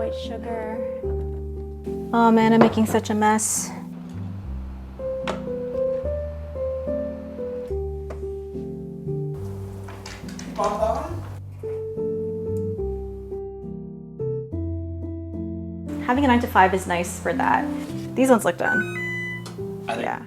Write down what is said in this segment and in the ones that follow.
white sugar. Oh man, I'm making such a mess. Having a 9 to 5 is nice for that. These ones look done. Yeah.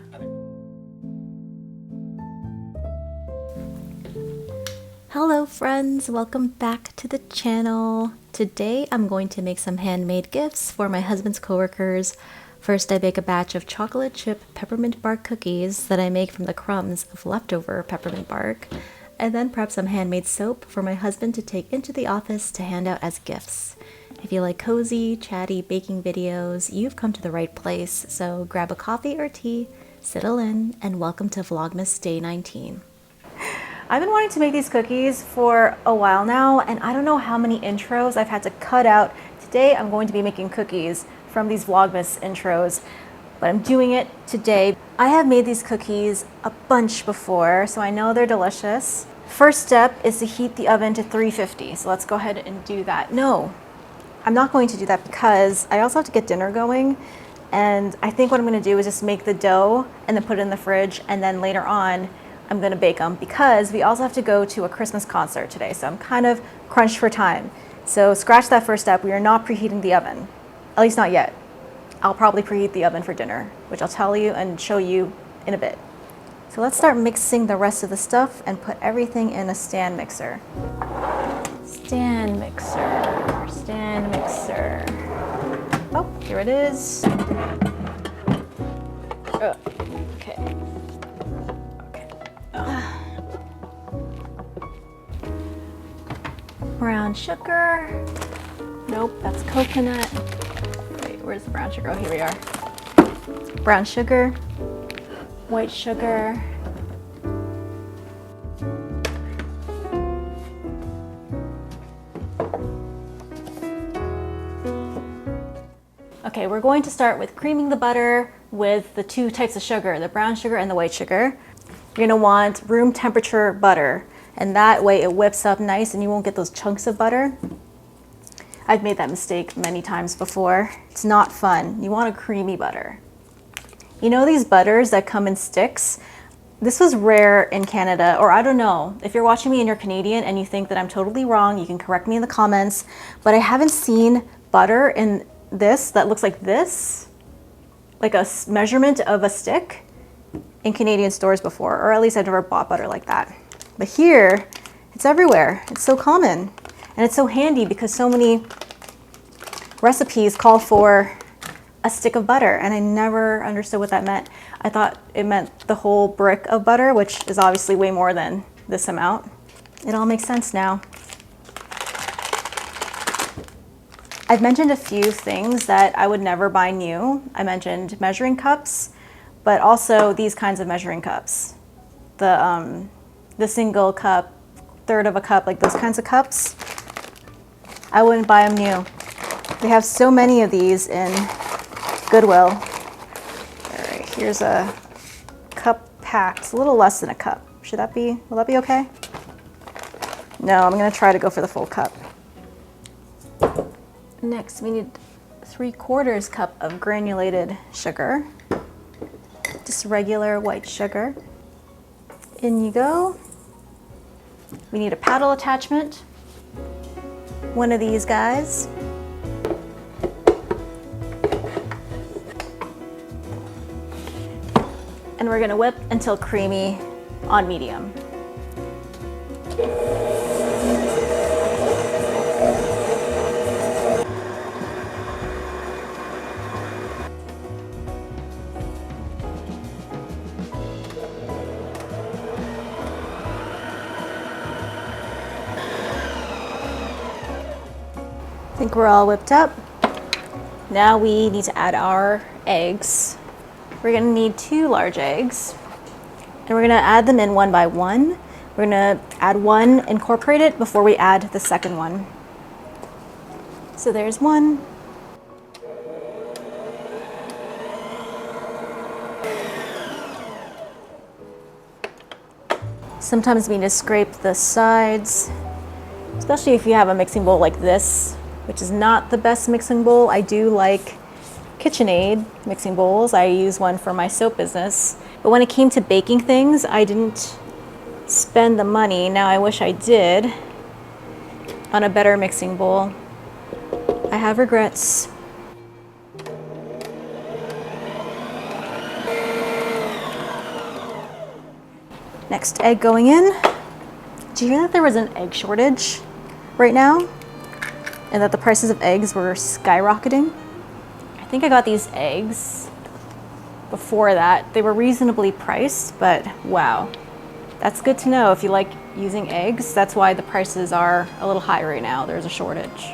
Hello friends, welcome back to the channel. Today I'm going to make some handmade gifts for my husband's coworkers. First I bake a batch of chocolate chip peppermint bark cookies that I make from the crumbs of leftover peppermint bark, and then prep some handmade soap for my husband to take into the office to hand out as gifts. If you like cozy, chatty baking videos, you've come to the right place, so grab a coffee or tea, settle in, and welcome to Vlogmas Day 19. I've been wanting to make these cookies for a while now, and I don't know how many intros I've had to cut out. Today I'm going to be making cookies from these Vlogmas intros, but I'm doing it today. I have made these cookies a bunch before, so I know they're delicious. First step is to heat the oven to 350, so let's go ahead and do that. No, I'm not going to do that because I also have to get dinner going, and I think what I'm going to do is just make the dough and then put it in the fridge, and then later on I'm going to bake them because we also have to go to a Christmas concert today, so I'm kind of crunched for time. So scratch that first step. We are not preheating the oven, at least not yet. I'll probably preheat the oven for dinner, which I'll tell you and show you in a bit. So let's start mixing the rest of the stuff and put everything in a stand mixer. Stand mixer, stand mixer. Oh, here it is. Oh, okay. Brown sugar. Nope, that's coconut. Wait, where's the brown sugar? Oh, here we are. Brown sugar, white sugar. Okay, we're going to start with creaming the butter with the two types of sugar, the brown sugar and the white sugar. You're gonna want room temperature butter, and that way it whips up nice and you won't get those chunks of butter. I've made that mistake many times before. It's not fun. You want a creamy butter. You know these butters that come in sticks? This was rare in Canada, or I don't know. If you're watching me and you're Canadian and you think that I'm totally wrong, you can correct me in the comments, but I haven't seen butter in this that looks like this, like a measurement of a stick in Canadian stores before, or at least I've never bought butter like that. But here, it's everywhere. It's so common, and it's so handy because so many recipes call for a stick of butter, and I never understood what that meant. I thought it meant the whole brick of butter, which is obviously way more than this amount. It all makes sense now. I've mentioned a few things that I would never buy new. I mentioned measuring cups, but also these kinds of measuring cups. The single cup, third of a cup, like those kinds of cups. I wouldn't buy them new. They have so many of these in Goodwill. All right, here's a cup pack. It's a little less than a cup. Will that be okay? No, I'm gonna try to go for the full cup. Next, we need 3/4 cup of granulated sugar. Just regular white sugar. In you go. We need a paddle attachment. One of these guys. And we're gonna whip until creamy on medium. I think we're all whipped up. Now we need to add our eggs. We're gonna need 2 large eggs, and we're gonna add them in one by one. We're gonna add one, incorporate it before we add the second one. So there's one. Sometimes we need to scrape the sides, especially if you have a mixing bowl like this which is not the best mixing bowl. I do like KitchenAid mixing bowls. I use one for my soap business. But when it came to baking things, I didn't spend the money. Now I wish I did on a better mixing bowl. I have regrets. Next egg going in. Do you hear that there was an egg shortage right now? And that the prices of eggs were skyrocketing? I think I got these eggs before that. They were reasonably priced, but wow. That's good to know if you like using eggs. That's why the prices are a little high right now. There's a shortage.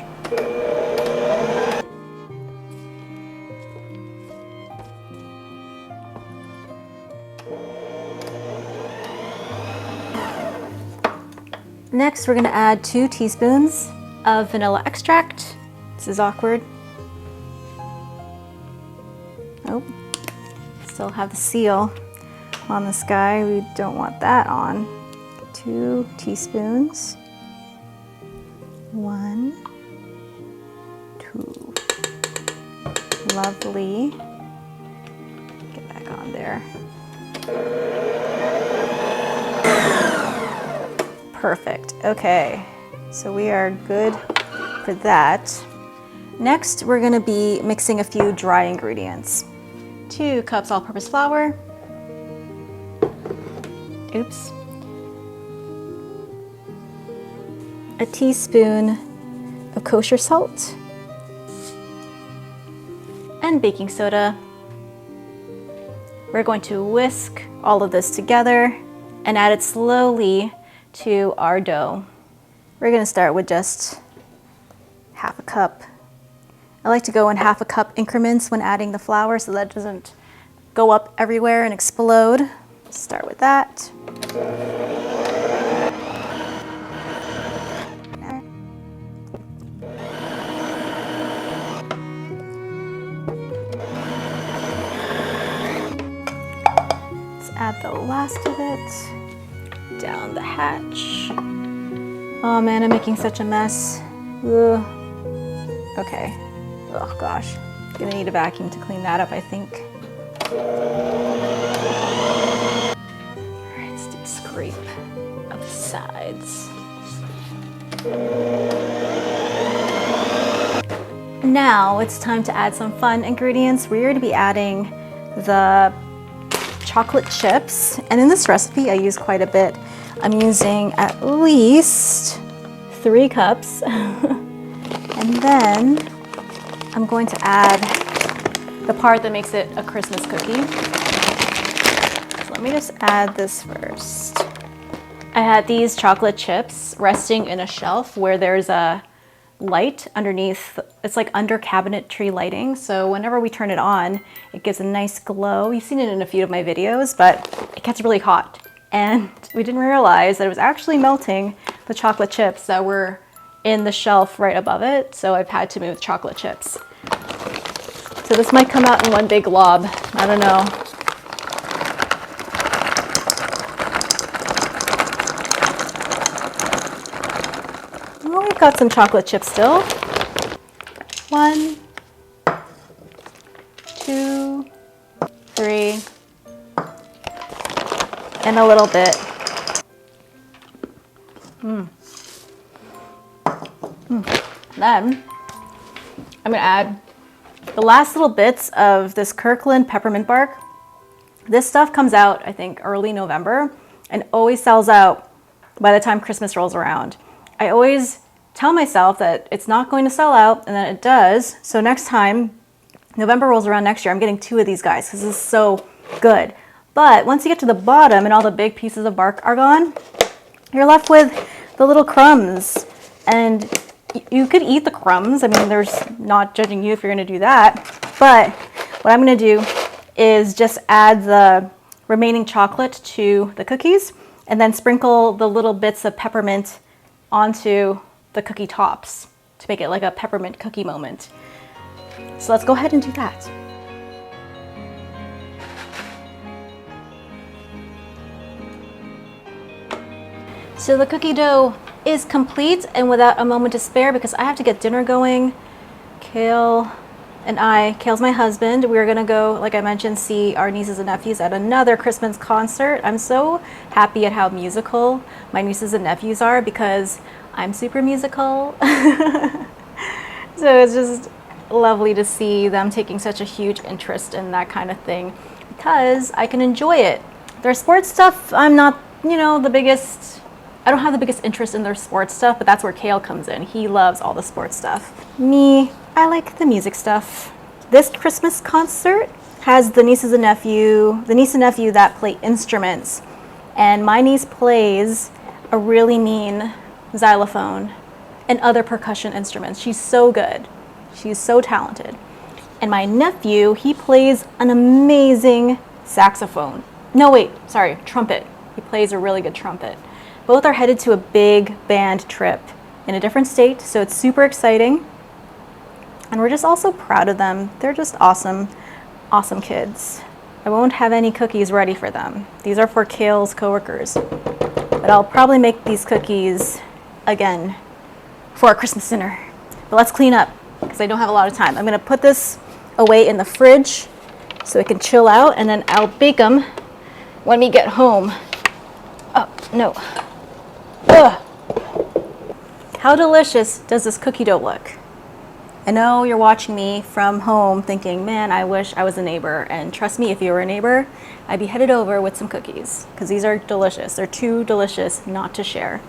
Next, we're gonna add 2 teaspoons of vanilla extract. This is awkward. Oh, still have the seal on this guy. We don't want that on. 2 teaspoons. 1, 2. Lovely. Get back on there. Perfect. Okay, so we are good for that. Next, we're gonna be mixing a few dry ingredients. 2 cups all-purpose flour. Oops. A teaspoon of kosher salt. And baking soda. We're going to whisk all of this together and add it slowly to our dough. We're gonna start with just half a cup. I like to go in half a cup increments when adding the flour so that it doesn't go up everywhere and explode. Start with that. Let's add the last of it. Down the hatch. Oh man, I'm making such a mess. Ugh. Okay. Oh gosh. Gonna need a vacuum to clean that up, I think. Alright, let's do a scrape of the sides. Now it's time to add some fun ingredients. We're going to be adding the chocolate chips, and in this recipe I use quite a bit. I'm using at least 3 cups and then I'm going to add the part that makes it a Christmas cookie. So let me just add this first. I had these chocolate chips resting in a shelf where there's a light underneath. It's like under cabinetry lighting, so whenever we turn it on it gives a nice glow. You've seen it in a few of my videos, but it gets really hot and we didn't realize that it was actually melting the chocolate chips that were in the shelf right above it, so I've had to move chocolate chips. So this might come out in one big glob, I don't know. Well, we've got some chocolate chips still. 1, 2, 3, and a little bit. Then I'm gonna add the last little bits of this Kirkland peppermint bark. This stuff comes out, I think, early November and always sells out by the time Christmas rolls around. I always tell myself that it's not going to sell out, and then it does. So next time November rolls around next year, I'm getting 2 of these guys because this is so good. But once you get to the bottom and all the big pieces of bark are gone, you're left with the little crumbs. And you could eat the crumbs. I mean, there's not judging you if you're going to do that. But what I'm going to do is just add the remaining chocolate to the cookies and then sprinkle the little bits of peppermint onto the cookie tops to make it like a peppermint cookie moment. So let's go ahead and do that. So the cookie dough is complete and without a moment to spare because I have to get dinner going. Kale and Kale's my husband, we're gonna go, like I mentioned, see our nieces and nephews at another Christmas concert. I'm so happy at how musical my nieces and nephews are because I'm super musical. So it's just lovely to see them taking such a huge interest in that kind of thing because I can enjoy it. Their sports stuff, I'm not, you know, I don't have the biggest interest in their sports stuff, but that's where Kale comes in. He loves all the sports stuff. Me, I like the music stuff. This Christmas concert has the niece and nephew that play instruments. And my niece plays a really mean xylophone and other percussion instruments. She's so good. She's so talented. And my nephew, he plays an amazing saxophone. No, wait, sorry, trumpet. He plays a really good trumpet. Both are headed to a big band trip in a different state, so it's super exciting. And we're just also proud of them. They're just awesome, awesome kids. I won't have any cookies ready for them. These are for Kale's coworkers. But I'll probably make these cookies again for our Christmas dinner. But let's clean up because I don't have a lot of time. I'm gonna put this away in the fridge so it can chill out, and then I'll bake them when we get home. Oh, no. Ugh. How delicious does this cookie dough look? I know you're watching me from home thinking, man, I wish I was a neighbor. And trust me, if you were a neighbor, I'd be headed over with some cookies because these are delicious. They're too delicious not to share.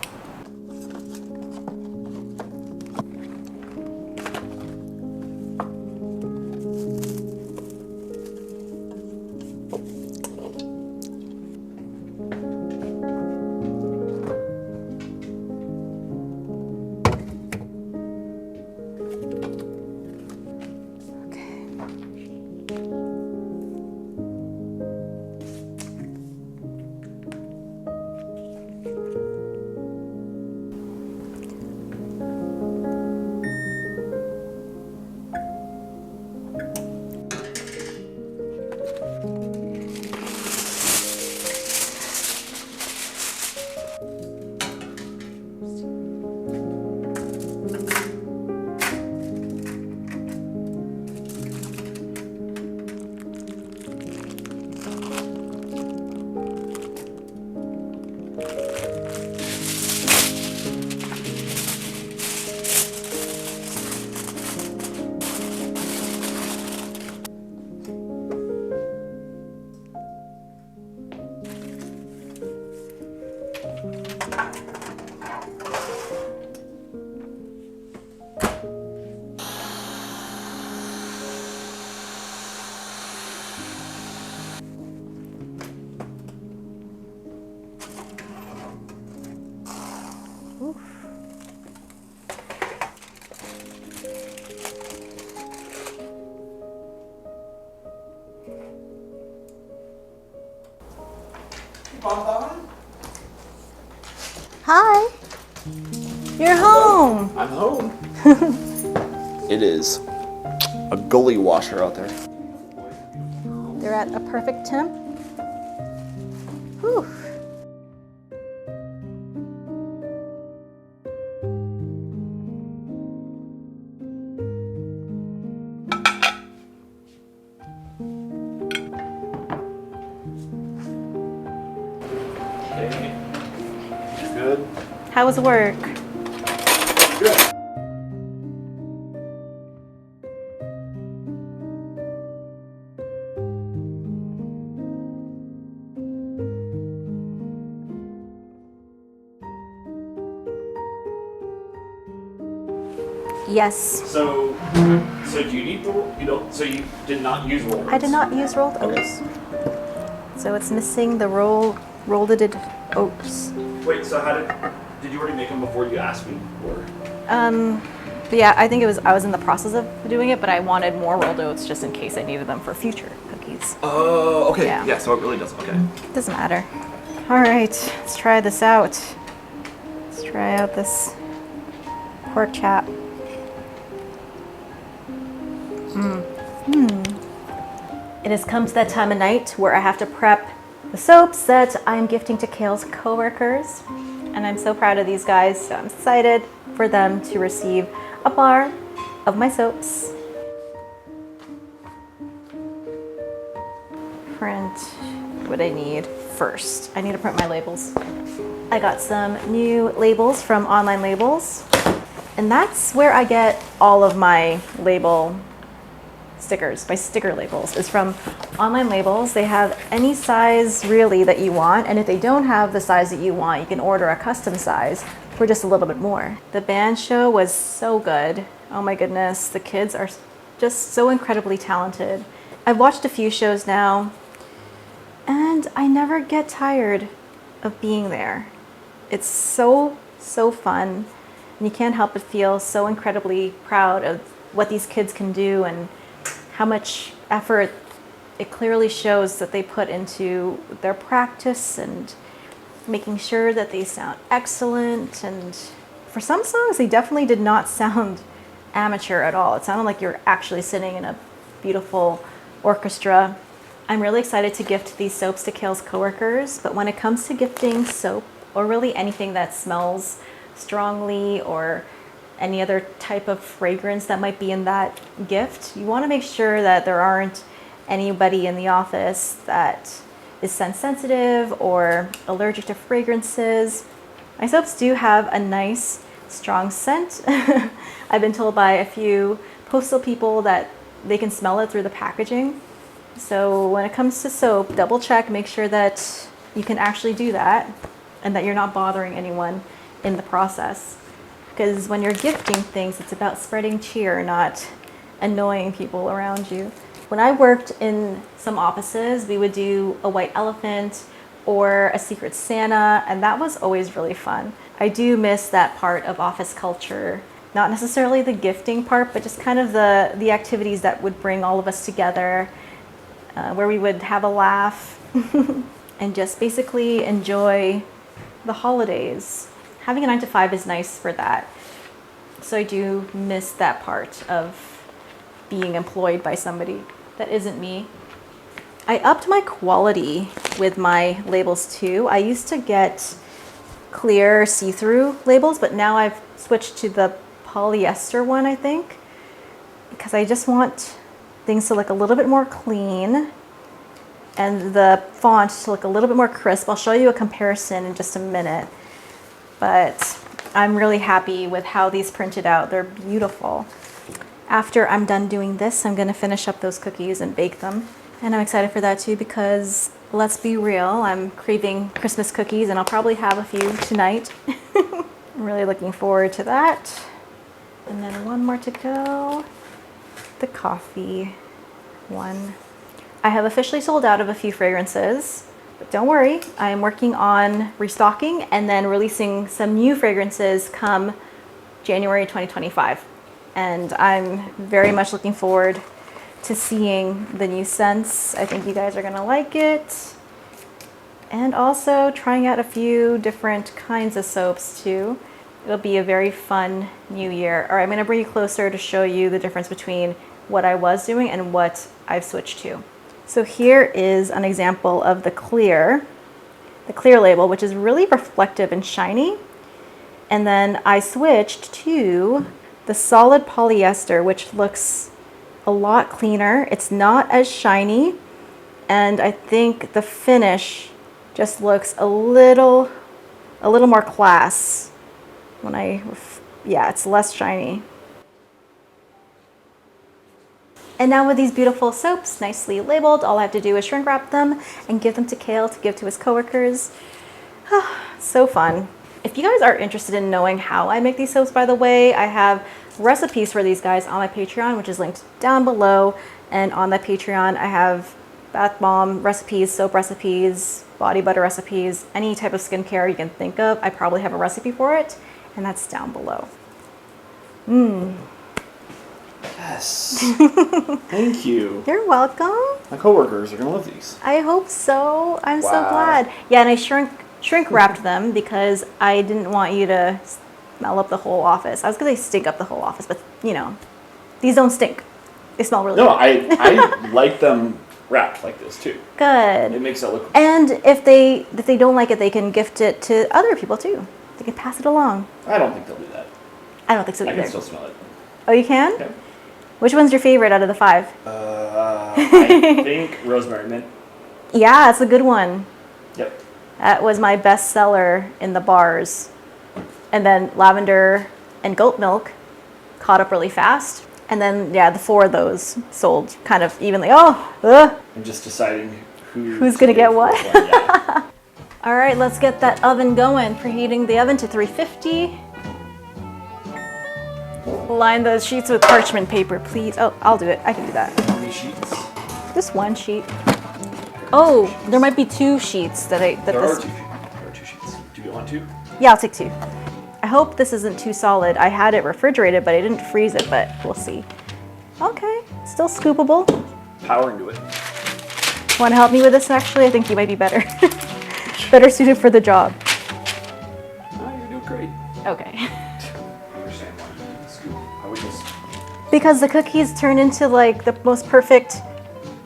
Hi, you're home. I'm home. It is a gully washer out there. They're at a perfect temp. Whew. Okay. Good. How was work? Good. Yes. So do you need so you did not use rolled oats? I did not use rolled oats. So it's missing the rolled oats. Wait, so did you already make them before you asked me, or? But yeah, I think I was in the process of doing it, but I wanted more rolled oats just in case I needed them for future cookies. Oh, okay. Yeah. Yeah, so it really does. Okay. Doesn't matter. All right, let's try this out. Let's try out this pork chop. It has come to that time of night where I have to prep the soaps that I'm gifting to Kale's coworkers. And I'm so proud of these guys, so I'm excited for them to receive a bar of my soaps. Print what I need first. I need to print my labels. I got some new labels from Online Labels, and that's where I get all of my label stickers. My sticker labels is from Online Labels. They have any size really that you want, and if they don't have the size that you want, you can order a custom size for just a little bit more. The band show was so good. Oh my goodness, the kids are just so incredibly talented. I've watched a few shows now, and I never get tired of being there. It's so fun, and you can't help but feel so incredibly proud of what these kids can do and how much effort it clearly shows that they put into their practice and making sure that they sound excellent. And for some songs, they definitely did not sound amateur at all. It sounded like you're actually sitting in a beautiful orchestra. I'm really excited to gift these soaps to Kale's coworkers, but when it comes to gifting soap, or really anything that smells strongly, or any other type of fragrance that might be in that gift, you want to make sure that there aren't anybody in the office that is scent sensitive or allergic to fragrances. My soaps do have a nice, strong scent. I've been told by a few postal people that they can smell it through the packaging. So when it comes to soap, double check, make sure that you can actually do that and that you're not bothering anyone in the process. Because when you're gifting things, it's about spreading cheer, not annoying people around you. When I worked in some offices, we would do a white elephant or a secret Santa, and that was always really fun. I do miss that part of office culture. Not necessarily the gifting part, but just kind of the activities that would bring all of us together, where we would have a laugh and just basically enjoy the holidays. Having a 9-to-5 is nice for that. So I do miss that part of being employed by somebody that isn't me. I upped my quality with my labels too. I used to get clear see-through labels, but now I've switched to the polyester one, I think, because I just want things to look a little bit more clean and the font to look a little bit more crisp. I'll show you a comparison in just a minute, but I'm really happy with how these printed out. They're beautiful. After I'm done doing this, I'm gonna finish up those cookies and bake them. And I'm excited for that too, because let's be real, I'm craving Christmas cookies and I'll probably have a few tonight. I'm really looking forward to that. And then one more to go, the coffee one. I have officially sold out of a few fragrances, but don't worry, I'm working on restocking and then releasing some new fragrances come January 2025. And I'm very much looking forward to seeing the new scents. I think you guys are gonna like it. And also trying out a few different kinds of soaps too. It'll be a very fun new year. All right, I'm gonna bring you closer to show you the difference between what I was doing and what I've switched to. So here is an example of the clear label, which is really reflective and shiny. And then I switched to the solid polyester, which looks a lot cleaner. It's not as shiny, and I think the finish just looks a little more class when yeah, it's less shiny. And now with these beautiful soaps nicely labeled, all I have to do is shrink wrap them and give them to Kale to give to his coworkers. So fun. If you guys are interested in knowing how I make these soaps, by the way, I have recipes for these guys on my Patreon, which is linked down below. And on the Patreon, I have bath bomb recipes, soap recipes, body butter recipes, any type of skincare you can think of. I probably have a recipe for it, and that's down below. Yes. Thank you. You're welcome. My coworkers are gonna love these. I hope so. I'm so Wow. glad. Yeah, and I shrink wrapped them because I didn't want you to smell up the whole office. I was gonna say stink up the whole office, but you know, these don't stink. They smell really No, good. I like them wrapped like this too. Good. It makes it look. And if they don't like it, they can gift it to other people too. They can pass it along. I don't think they'll do that. I don't think so I either. can still smell it. Oh, you can? Yeah. Which one's your favorite out of the 5? I think rosemary mint. Yeah, it's a good one. Yep. That was my best seller in the bars. And then lavender and goat milk caught up really fast. And then, yeah, the 4 of those sold kind of evenly. Oh, I'm just deciding who's going to get what? Yeah. All right, let's get that oven going. Preheating the oven to 350. Line those sheets with parchment paper, please. Oh, I'll do it. I can do that. How many sheets? Just 1 sheet. Oh, there might be 2 sheets that There are 2 sheets. Do you want 2? Yeah, I'll take 2. I hope this isn't too solid. I had it refrigerated, but I didn't freeze it, but we'll see. Okay, still scoopable. Power into it. Want to help me with this, actually? I think you might be better. Better suited for the job. Oh, you're doing great. Okay. I understand why. Scoop. I would just... Because the cookies turn into like the most perfect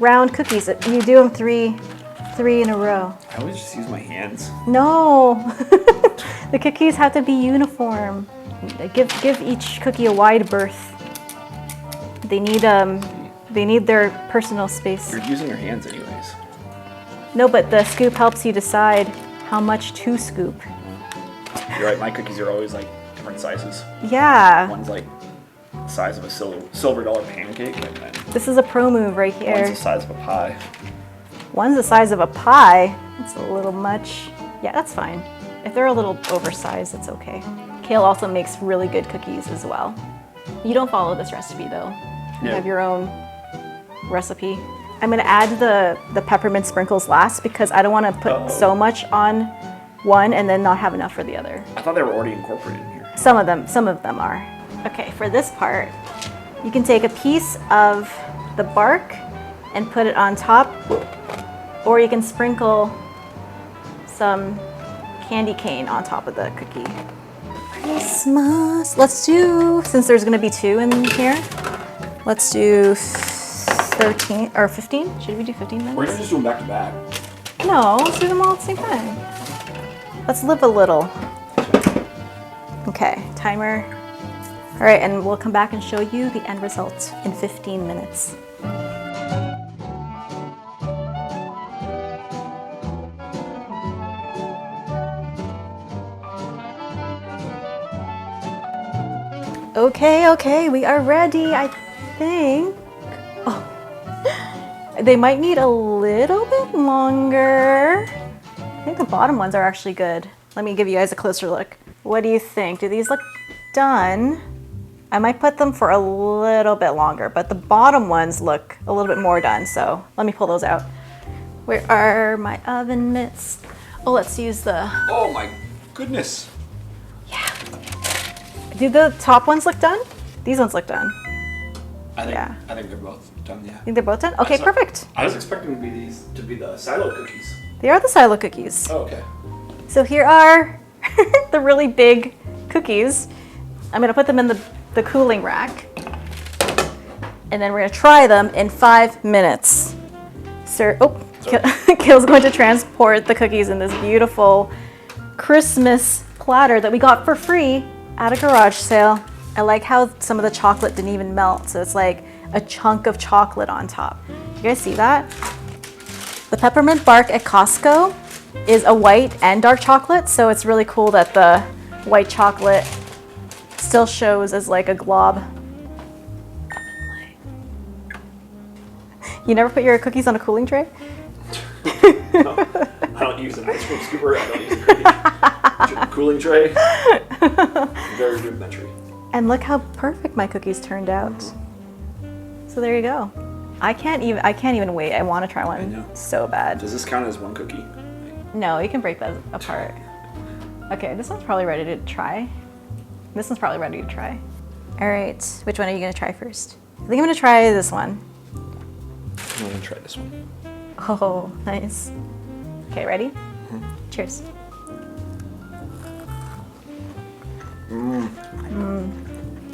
round cookies. You do them three in a row. I always just use my hands. No. The cookies have to be uniform. Give each cookie a wide berth. They need their personal space. You're using your hands anyways. No, but the scoop helps you decide how much to scoop. You're right, my cookies are always like different sizes. Yeah. One's like the size of a silver dollar pancake, and then This is a pro move right here. one's the size of a pie. One's the size of a pie. It's a little much. Yeah, that's fine. If they're a little oversized, it's okay. Kale also makes really good cookies as well. You don't follow this recipe though. You Yeah. have your own recipe. I'm gonna add the peppermint sprinkles last because I don't wanna put so much on one and then not have enough for the other. I thought they were already incorporated in here. Some of them are. Okay, for this part, you can take a piece of the bark and put it on top, or you can sprinkle some candy cane on top of the cookie. Christmas. Let's do, since there's gonna be 2 in here, let's do 13 or 15. Should we do 15 minutes? We're gonna just do them back to back. No, let's do them all at the same time. Let's live a little. Okay, timer. All right, and we'll come back and show you the end result in 15 minutes. Okay, we are ready, I think. Oh, they might need a little bit longer. I think the bottom ones are actually good. Let me give you guys a closer look. What do you think? Do these look done? I might put them for a little bit longer, but the bottom ones look a little bit more done, so let me pull those out. Where are my oven mitts? Oh, let's use the... Oh my goodness. Yeah. Do the top ones look done? These ones look done. I Yeah. think they're both done, yeah. Think they're both done? Okay, perfect. I was expecting these to be the silo cookies. They are the silo cookies. Oh, okay. So here are the really big cookies. I'm gonna put them in the cooling rack. And then we're gonna try them in 5 minutes. Kale's going to transport the cookies in this beautiful Christmas platter that we got for free at a garage sale. I like how some of the chocolate didn't even melt, so it's like a chunk of chocolate on top. You guys see that? The peppermint bark at Costco is a white and dark chocolate, so it's really cool that the white chocolate still shows as like a glob. You never put your cookies on a cooling tray? No, I don't use an ice cream scooper. I don't use a cooling tray. Very rudimentary. And look how perfect my cookies turned out. So there you go. I can't even wait. I want to try one so bad. Does this count as one cookie? No, you can break that apart. Okay, this one's probably ready to try. This one's probably ready to try. All right, which one are you gonna try first? I think I'm gonna try this one. I'm gonna try this one. Oh, nice. Okay, ready? Mm-hmm. Cheers.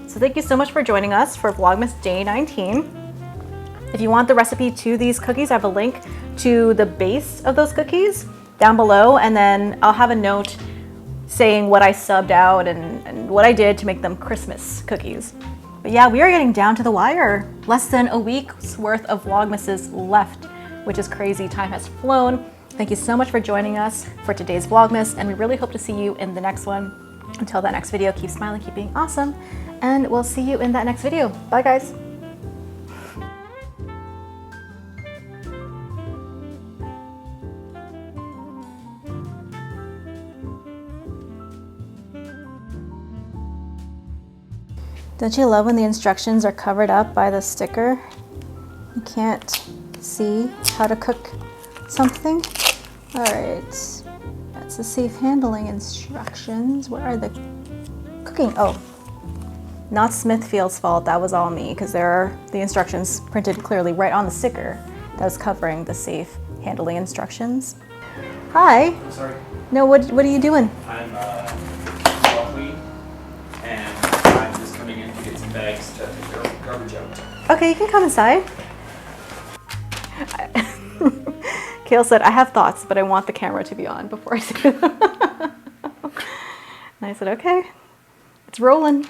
So thank you so much for joining us for Vlogmas Day 19. If you want the recipe to these cookies, I have a link to the base of those cookies down below, and then I'll have a note saying what I subbed out and what I did to make them Christmas cookies. But yeah, we are getting down to the wire. Less than a week's worth of Vlogmases left, which is crazy. Time has flown. Thank you so much for joining us for today's Vlogmas, and we really hope to see you in the next one. Until that next video, keep smiling, keep being awesome, and we'll see you in that next video. Bye, guys. Don't you love when the instructions are covered up by the sticker? You can't see how to cook something. All right, that's the safe handling instructions. Where are the cooking? Oh, not Smithfield's fault. That was all me, because there are the instructions printed clearly right on the sticker that was covering the safe handling instructions. Hi. I'm sorry. No, what are you doing? I'm walking, and I'm just coming in to get some bags to take the garbage out. Okay, you can come inside. Kale said, I have thoughts, but I want the camera to be on before I say them. And I said, okay, it's rolling.